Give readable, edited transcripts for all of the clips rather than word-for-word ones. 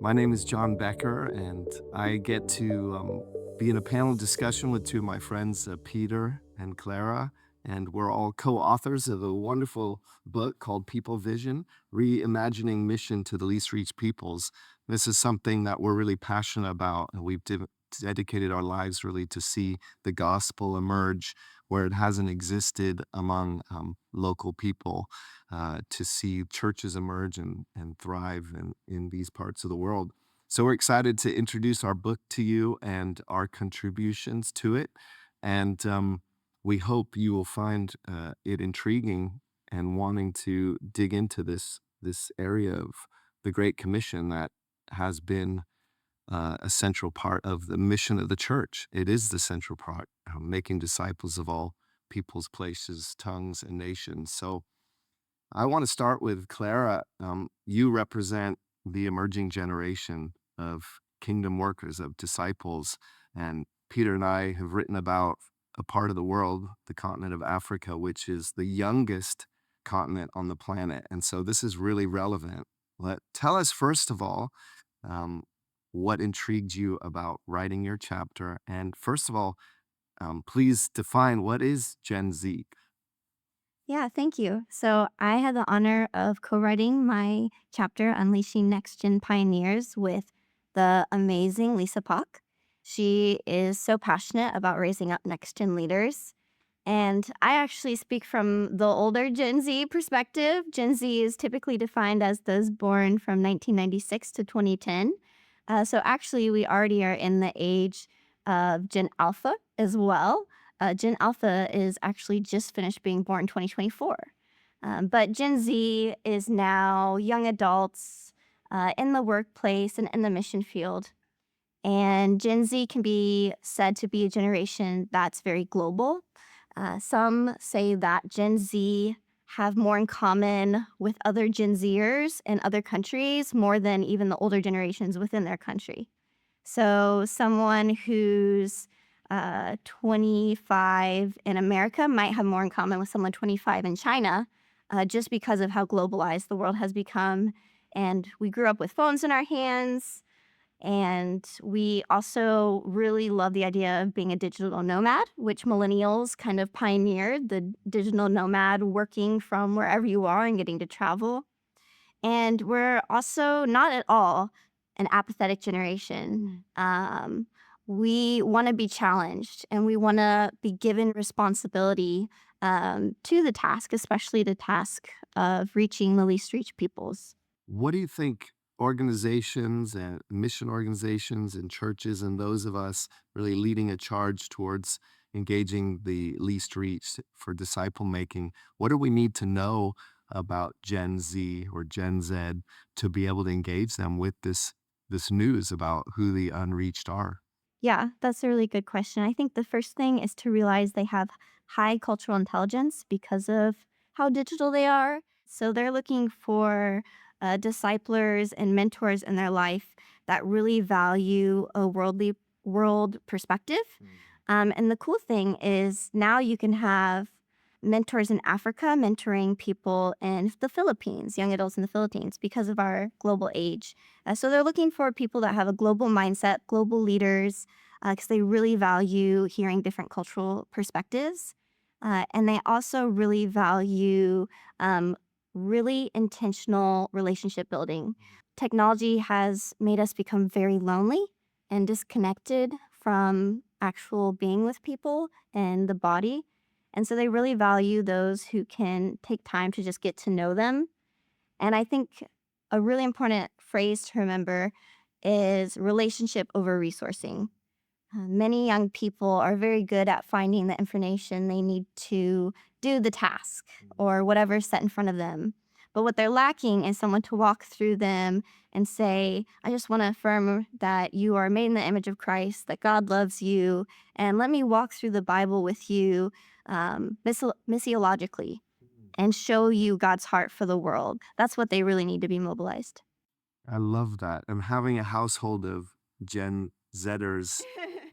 My name is John Becker, and I get to be in a panel discussion with two of my friends, Peter and Clara, and we're all co-authors of a wonderful book called People Vision: Reimagining Mission to the Least Reached Peoples. This is something that we're really passionate about, and we've dedicated our lives really to see the gospel emerge where it hasn't existed among local people, to see churches emerge and thrive in these parts of the world. So we're excited to introduce our book to you and our contributions to it. And we hope you will find it intriguing and wanting to dig into this area of the Great Commission that has been a central part of the mission of the church. It is the central part, making disciples of all peoples, places, tongues, and nations. So I want to start with Clara. You represent the emerging generation of kingdom workers, of disciples. And Peter and I have written about a part of the world, the continent of Africa, which is the youngest continent on the planet. And so this is really relevant. Tell us, first of all, um, what intrigued you about writing your chapter. And first of all, please define what is Gen Z. Yeah, thank you. So I had the honor of co-writing my chapter, Unleashing Next Gen Pioneers, with the amazing Lisa Pock. She is so passionate about raising up next gen leaders. And I actually speak from the older Gen Z perspective. Gen Z is typically defined as those born from 1996 to 2010. So actually, we already are in the age of Gen Alpha as well. Gen Alpha is actually just finished being born in 2024. But Gen Z is now young adults in the workplace and in the mission field. And Gen Z can be said to be a generation that's very global. Some say that Gen Z have more in common with other Gen Zers in other countries more than even the older generations within their country. So someone who's 25 in America might have more in common with someone 25 in China, just because of how globalized the world has become. And we grew up with phones in our hands. And we also really love the idea of being a digital nomad, which millennials kind of pioneered, the digital nomad working from wherever you are and getting to travel. And we're also not at all an apathetic generation. We want to be challenged and we want to be given responsibility to the task, especially the task of reaching the least reached peoples. What do you think organizations and mission organizations and churches and those of us really leading a charge towards engaging the least reached for disciple making? What do we need to know about Gen Z or Gen Z to be able to engage them with this news about who the unreached are? Yeah, that's a really good question. I think the first thing is to realize they have high cultural intelligence because of how digital they are. So they're looking for disciplers and mentors in their life that really value a world perspective. And the cool thing is now you can have mentors in Africa mentoring people in the Philippines, young adults in the Philippines, because of our global age. So they're looking for people that have a global mindset, global leaders, because they really value hearing different cultural perspectives. And they also really value really intentional relationship building. Technology has made us become very lonely and disconnected from actual being with people and the body. And so they really value those who can take time to just get to know them. And I think a really important phrase to remember is relationship over resourcing. Many young people are very good at finding the information they need to do the task or whatever's set in front of them. But what they're lacking is someone to walk through them and say, I just want to affirm that you are made in the image of Christ, that God loves you, and let me walk through the Bible with you missiologically and show you God's heart for the world. That's what they really need to be mobilized. I love that. And having a household of Gen Zers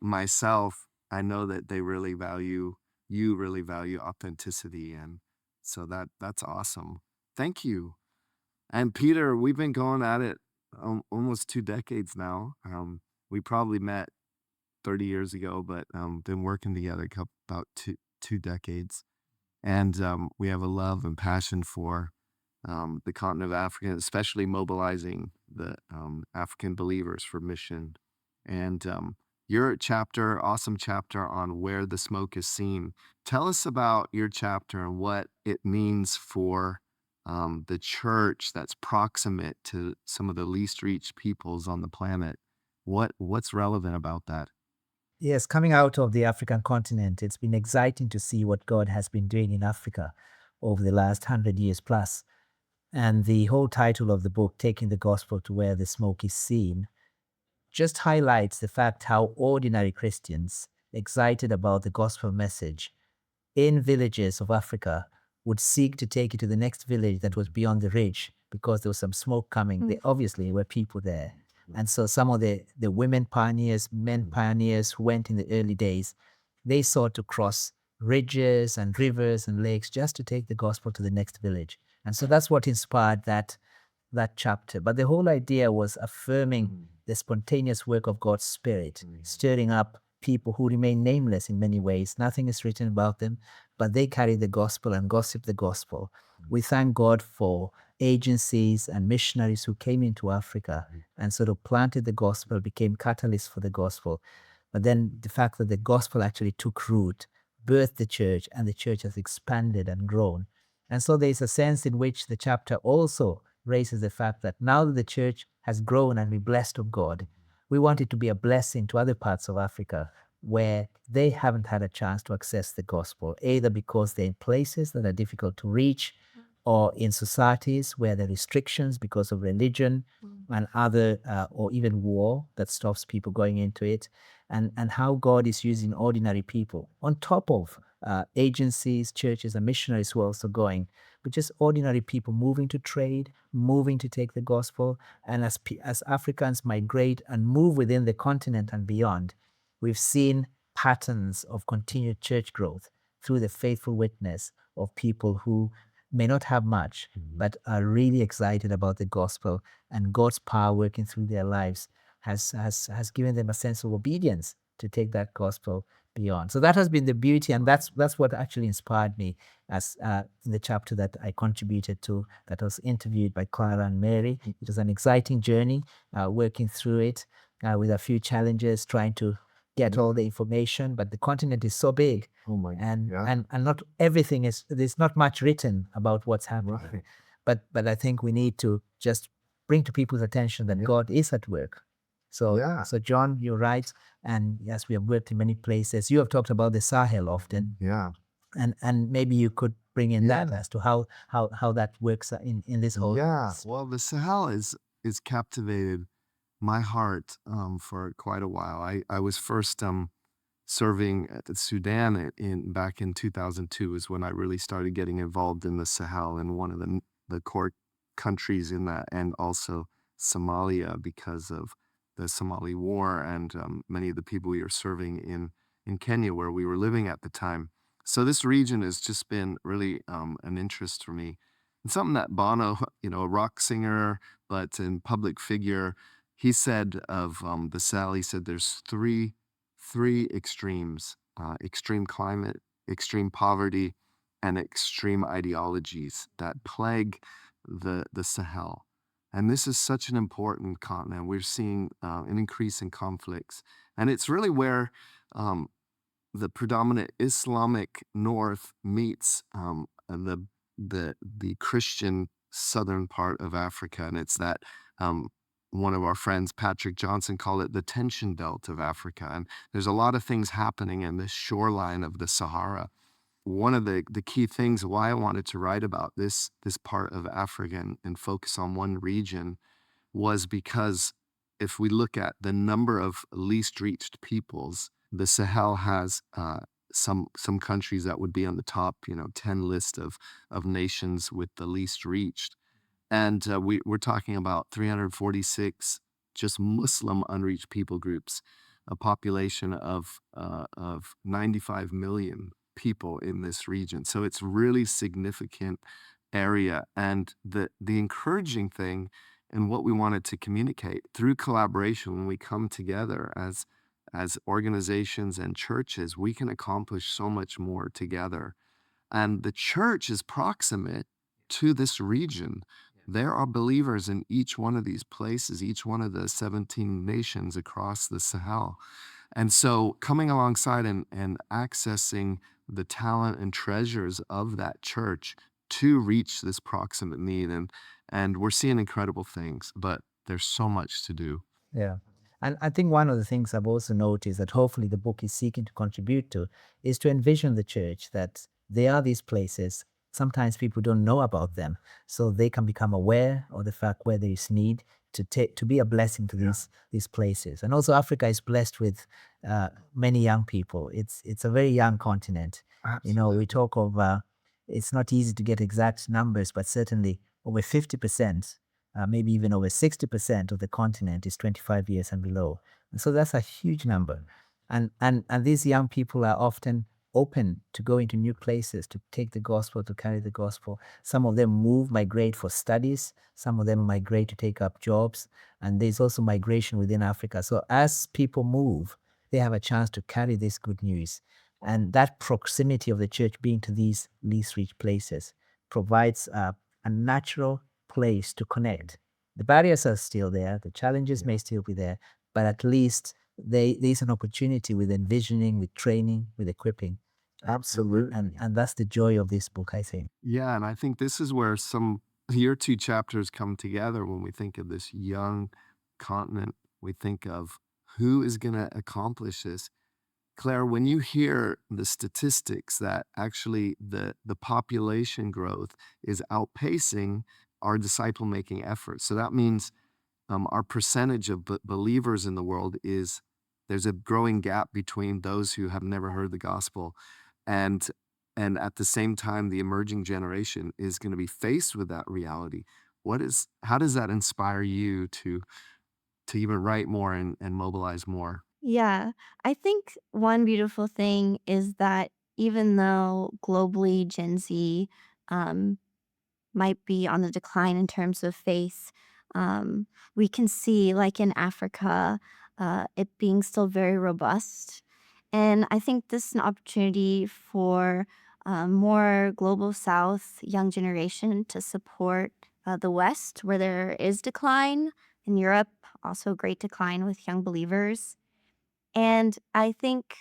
myself, I know that they really value you really value authenticity, and so that's awesome. Thank you. And Peter, we've been going at it almost 2 decades now. We probably met 30 years ago, but been working together about two decades. And we have a love and passion for the continent of Africa, especially mobilizing the African believers for mission. And your chapter, awesome chapter on where the smoke is seen. Tell us about your chapter and what it means for the church that's proximate to some of the least reached peoples on the planet. What's relevant about that? Yes, coming out of the African continent, it's been exciting to see what God has been doing in Africa over the last 100 years plus. And the whole title of the book, Taking the Gospel to Where the Smoke is Seen, just highlights the fact how ordinary Christians, excited about the gospel message in villages of Africa, would seek to take it to the next village that was beyond the ridge because there was some smoke coming. There obviously were people there. And so some of the women pioneers, men pioneers who went in the early days, they sought to cross ridges and rivers and lakes just to take the gospel to the next village. And so that's what inspired that chapter. But the whole idea was affirming the spontaneous work of God's Spirit, stirring up people who remain nameless in many ways. Nothing is written about them, but they carry the gospel and gossip the gospel. We thank God for agencies and missionaries who came into Africa and sort of planted the gospel, became catalysts for the gospel. But then the fact that the gospel actually took root, birthed the church, and the church has expanded and grown. And so there's a sense in which the chapter also raises the fact that now that the church has grown and been blessed of God, we want it to be a blessing to other parts of Africa where they haven't had a chance to access the gospel, either because they're in places that are difficult to reach or in societies where there are restrictions because of religion and other, or even war that stops people going into it, and how God is using ordinary people on top of agencies, churches, and missionaries who are also going, but just ordinary people moving to trade, moving to take the gospel. And as Africans migrate and move within the continent and beyond, we've seen patterns of continued church growth through the faithful witness of people who may not have much, but are really excited about the gospel, and God's power working through their lives has given them a sense of obedience to take that gospel beyond. So that has been the beauty, and that's what actually inspired me as in the chapter that I contributed to, that was interviewed by Clara and Mary. It was an exciting journey, working through it with a few challenges, trying to get all the information, but the continent is so big, and not everything is, there's not much written about what's happening. But I think we need to just bring to people's attention that God is at work. So John, you're right, and yes, we have worked in many places. You have talked about the Sahel often, and maybe you could bring in that as to how that works in this whole. Well, the Sahel is captivated my heart for quite a while. I was first serving at the Sudan back in 2002 is when I really started getting involved in the Sahel, and one of the core countries in that, and also Somalia because of the Somali war, and many of the people we were serving in Kenya where we were living at the time. So this region has just been really an interest for me. And something that Bono, a rock singer, but in public figure, he said of the Sahel, he said there's three extremes: extreme climate, extreme poverty, and extreme ideologies that plague the Sahel. And this is such an important continent. We're seeing an increase in conflicts, and it's really where the predominant Islamic north meets the Christian southern part of Africa, and it's that one of our friends, Patrick Johnson, called it the tension belt of Africa. And there's a lot of things happening in this shoreline of the Sahara. One of the key things why I wanted to write about this part of Africa and focus on one region was because if we look at the number of least reached peoples, the Sahel has some countries that would be on the top 10 list of nations with the least reached. And we're talking about 346 just Muslim unreached people groups, a population of 95 million people in this region. So it's really significant area. And the encouraging thing and what we wanted to communicate. Through collaboration, when we come together as organizations and churches, we can accomplish so much more together. And the church is proximate to this region. There are believers in each one of these places, each one of the 17 nations across the Sahel. And so coming alongside and accessing the talent and treasures of that church to reach this proximate need. And we're seeing incredible things, but there's so much to do. Yeah. And I think one of the things I've also noticed that hopefully the book is seeking to contribute to is to envision the church that there are these places. Sometimes people don't know about them, so they can become aware of the fact where there is need to be a blessing to these places. And also, Africa is blessed with many young people. It's a very young continent. You know, we talk of it's not easy to get exact numbers, but certainly over 50%, maybe even over 60% of the continent is 25 years and below. And so that's a huge number. And these young people are often open to go into new places, to take the gospel, to carry the gospel. Some of them migrate for studies. Some of them migrate to take up jobs. And there's also migration within Africa. So as people move, they have a chance to carry this good news. And that proximity of the church being to these least reached places provides a natural place to connect. The barriers are still there, the challenges may still be there, but at least there's an opportunity with envisioning, with training, with equipping. Absolutely. And that's the joy of this book, I think. Yeah, and I think this is where your two chapters come together when we think of this young continent. We think of who is going to accomplish this. Claire, when you hear the statistics that actually the population growth is outpacing our disciple making efforts, so that means our percentage of believers in the world there's a growing gap between those who have never heard the gospel and at the same time the emerging generation is going to be faced with that reality. How does that inspire you to even write more and mobilize more? Yeah, I think one beautiful thing is that even though globally Gen Z um, might be on the decline in terms of faith, we can see, like in Africa, it being still very robust. And I think this is an opportunity for more global South young generation to support the West, where there is decline. In Europe, also great decline with young believers. And I think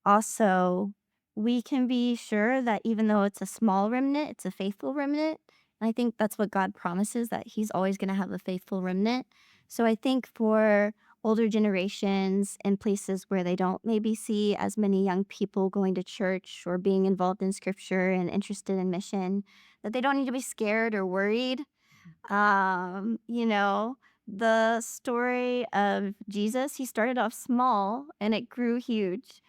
also we can be sure that even though it's a small remnant, it's a faithful remnant. And I think that's what God promises, that He's always going to have a faithful remnant. So I think for older generations in places where they don't maybe see as many young people going to church or being involved in scripture and interested in mission, that they don't need to be scared or worried. You know, the story of Jesus, he started off small and it grew huge.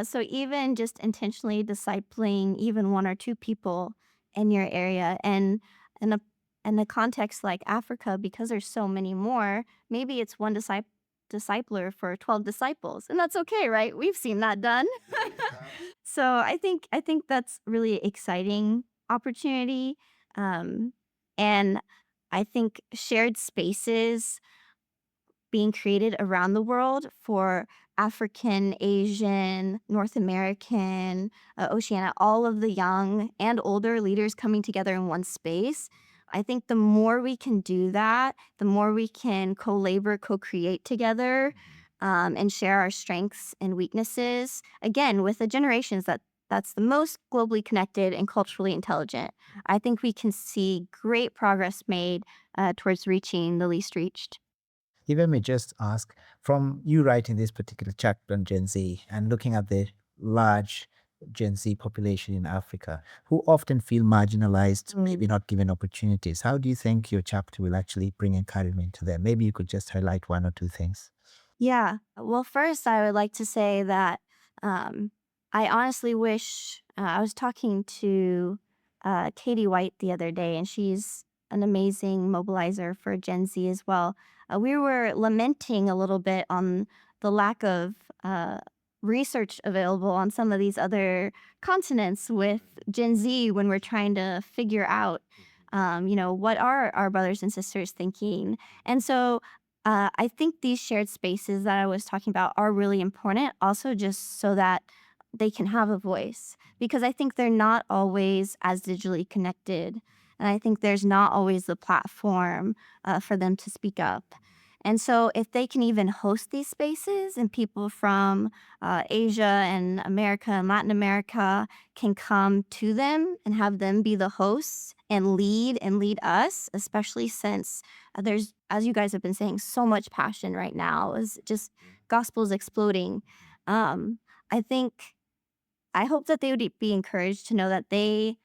So even just intentionally discipling even one or two people in your area and in a context like Africa, because there's so many more, maybe it's one discipler for 12 disciples, and that's okay, right? We've seen that done. So I think that's really exciting opportunity. And I think shared spaces being created around the world for African, Asian, North American, Oceania, all of the young and older leaders coming together in one space. I think the more we can do that, the more we can co-labor, co-create together, and share our strengths and weaknesses. Again, with the generations that's the most globally connected and culturally intelligent. I think we can see great progress made towards reaching the least reached. If I may just ask, from you writing this particular chapter on Gen Z and looking at the large Gen Z population in Africa, who often feel marginalized, maybe not given opportunities, how do you think your chapter will actually bring encouragement to them? Maybe you could just highlight one or two things. Yeah. Well, first, I would like to say that um, I honestly wish I was talking to Katie White the other day, and she's an amazing mobilizer for Gen Z as well. We were lamenting a little bit on the lack of research available on some of these other continents with Gen Z when we're trying to figure out What are our brothers and sisters thinking? And so I think these shared spaces that I was talking about are really important, also just so that they can have a voice, because I think they're not always as digitally connected. And I think there's not always the platform for them to speak up. And so, if they can even host these spaces and people from Asia and America and Latin America can come to them and have them be the hosts and lead us, especially since there's, as you guys have been saying, so much passion right now. Is just gospel's exploding. Um, I think I hope that they would be encouraged to know that they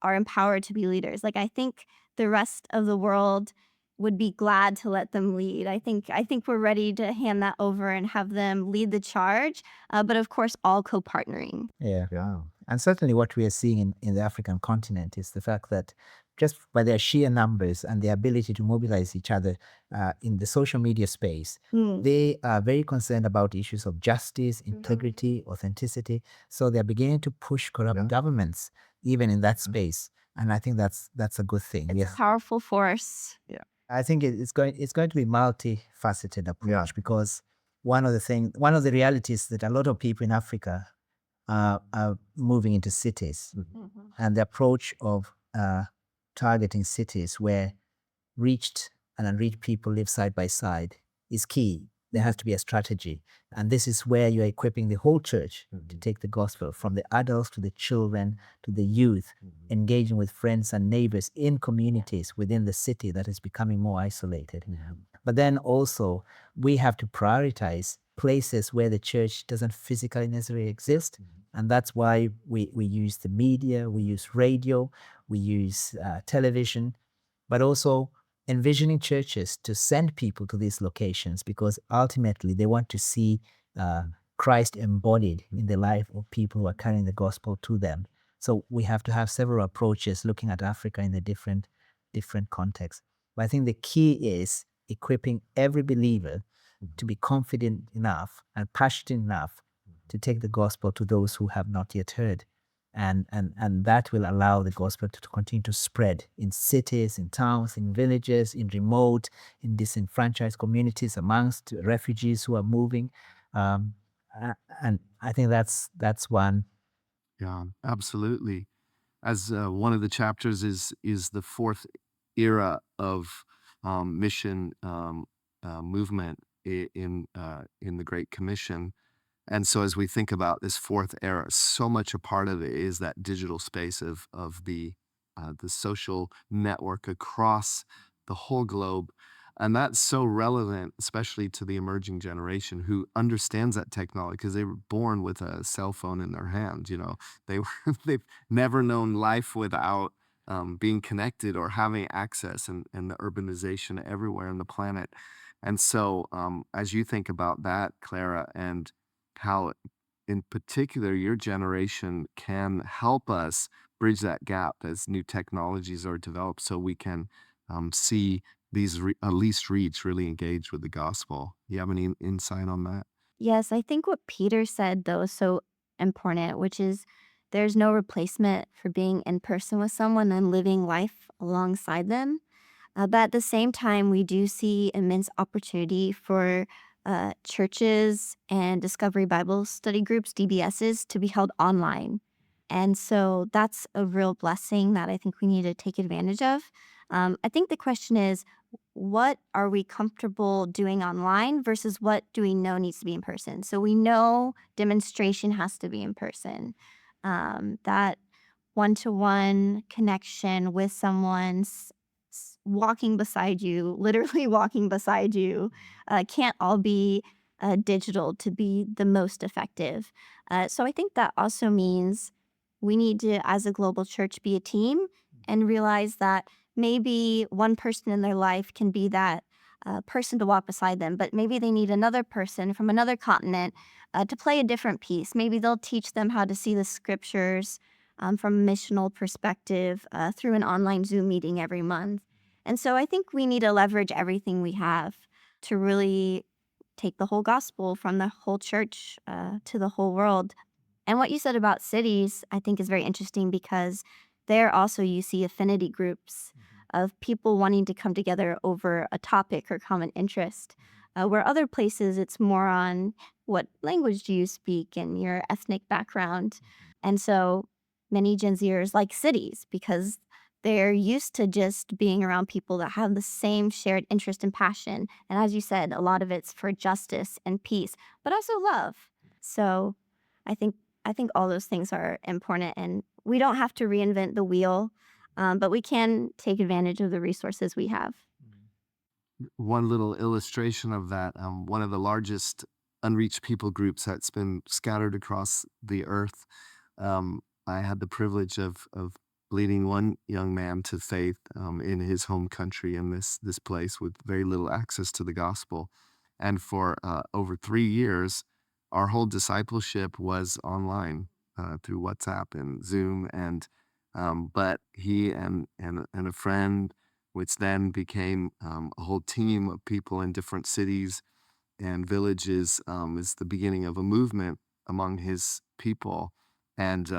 are empowered to be leaders. Like, I think the rest of the world would be glad to let them lead. I think we're ready to hand that over and have them lead the charge. But of course, all co-partnering. Yeah. Yeah. And certainly what we are seeing in the African continent is the fact that just by their sheer numbers and their ability to mobilize each other in the social media space, Hmm. they are very concerned about issues of justice, integrity, authenticity. So they're beginning to push corrupt Yeah. governments even in that space. And I think that's a good thing. It's Yes. a powerful force. I think it's going to be multifaceted approach Yeah. because one of the realities that a lot of people in Africa are moving into cities, and the approach of targeting cities where reached and unreached people live side by side is key. There has to be a strategy, and this is where you're equipping the whole church to take the gospel from the adults to the children to the youth, engaging with friends and neighbors in communities within the city that is becoming more isolated. But then also, we have to prioritize places where the church doesn't physically necessarily exist. And that's why we use the media, we use radio, we use television, but also envisioning churches to send people to these locations because ultimately they want to see Christ embodied in the life of people who are carrying the gospel to them. So we have to have several approaches looking at Africa in the different contexts. But I think the key is equipping every believer to be confident enough and passionate enough to take the gospel to those who have not yet heard. And that will allow the gospel to continue to spread in cities, in towns, in villages, in remote, in disenfranchised communities, amongst refugees who are moving. And I think that's one. Yeah, absolutely. As one of the chapters is the fourth era of mission movement in the Great Commission. And so as we think about this fourth era, so much a part of it is that digital space of the social network across the whole globe. And that's so relevant, especially to the emerging generation who understands that technology because they were born with a cell phone in their hand. They they've never known life without being connected or having access, and the urbanization everywhere on the planet. And so, as you think about that, Clara, and how in particular your generation can help us bridge that gap as new technologies are developed so we can see these least reach really engage with the gospel. You have any insight on that? Yes, I think what Peter said, though, is so important, which is there's no replacement for being in person with someone and living life alongside them. But at the same time, we do see immense opportunity for churches and Discovery Bible Study groups, DBSs, to be held online. And so that's a real blessing that I think we need to take advantage of. I think the question is, what are we comfortable doing online versus what do we know needs to be in person? So we know demonstration has to be in person. That one-to-one connection with someone walking beside you, literally walking beside you, can't all be digital to be the most effective. So I think that also means we need to, as a global church, be a team and realize that maybe one person in their life can be that person to walk beside them, but maybe they need another person from another continent to play a different piece. Maybe they'll teach them how to see the scriptures from a missional perspective through an online Zoom meeting every month. And so I think we need to leverage everything we have to really take the whole gospel from the whole church to the whole world. And what you said about cities, I think is very interesting because there also you see affinity groups of people wanting to come together over a topic or common interest. Where other places, it's more on what language do you speak and your ethnic background. And so many Gen Zers like cities because they're used to just being around people that have the same shared interest and passion. And as you said, a lot of it's for justice and peace, but also love. So I think I think all those things are important, and we don't have to reinvent the wheel, but we can take advantage of the resources we have. One little illustration of that, one of the largest unreached people groups that's been scattered across the earth. I had the privilege of leading one young man to faith in his home country in this place with very little access to the gospel. And for over 3 years, our whole discipleship was online through WhatsApp and Zoom. And but he and a friend, which then became a whole team of people in different cities and villages, is the beginning of a movement among his people. And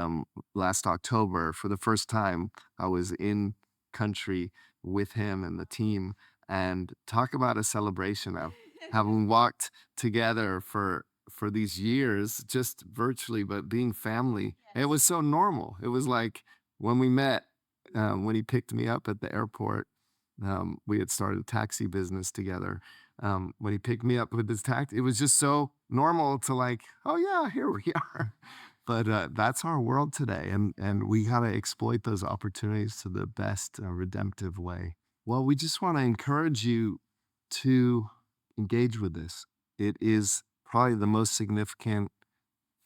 last October, for the first time, I was in country with him and the team, and talk about a celebration of having walked together for these years, just virtually, but being family. It was so normal. It was like when we met, when he picked me up at the airport. We had started a taxi business together. When he picked me up with his taxi, it was just so normal to like, oh yeah, here we are. But that's our world today, and we gotta exploit those opportunities to the best redemptive way. Well, we just want to encourage you to engage with this. It is probably the most significant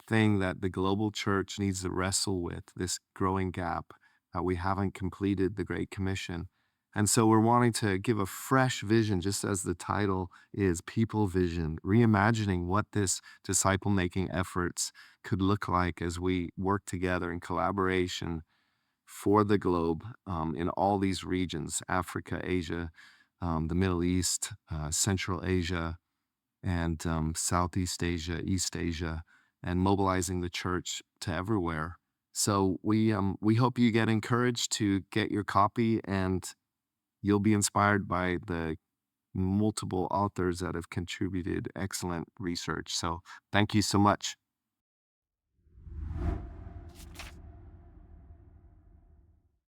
thing that the global church needs to wrestle with, this growing gap. We haven't completed the Great Commission. And so we're wanting to give a fresh vision, just as the title is People Vision, reimagining what this disciple making efforts could look like as we work together in collaboration for the globe in all these regions: Africa, Asia, the Middle East, Central Asia, and Southeast Asia, East Asia, and mobilizing the church to everywhere. So we hope you get encouraged to get your copy, and you'll be inspired by the multiple authors that have contributed excellent research. So thank you so much.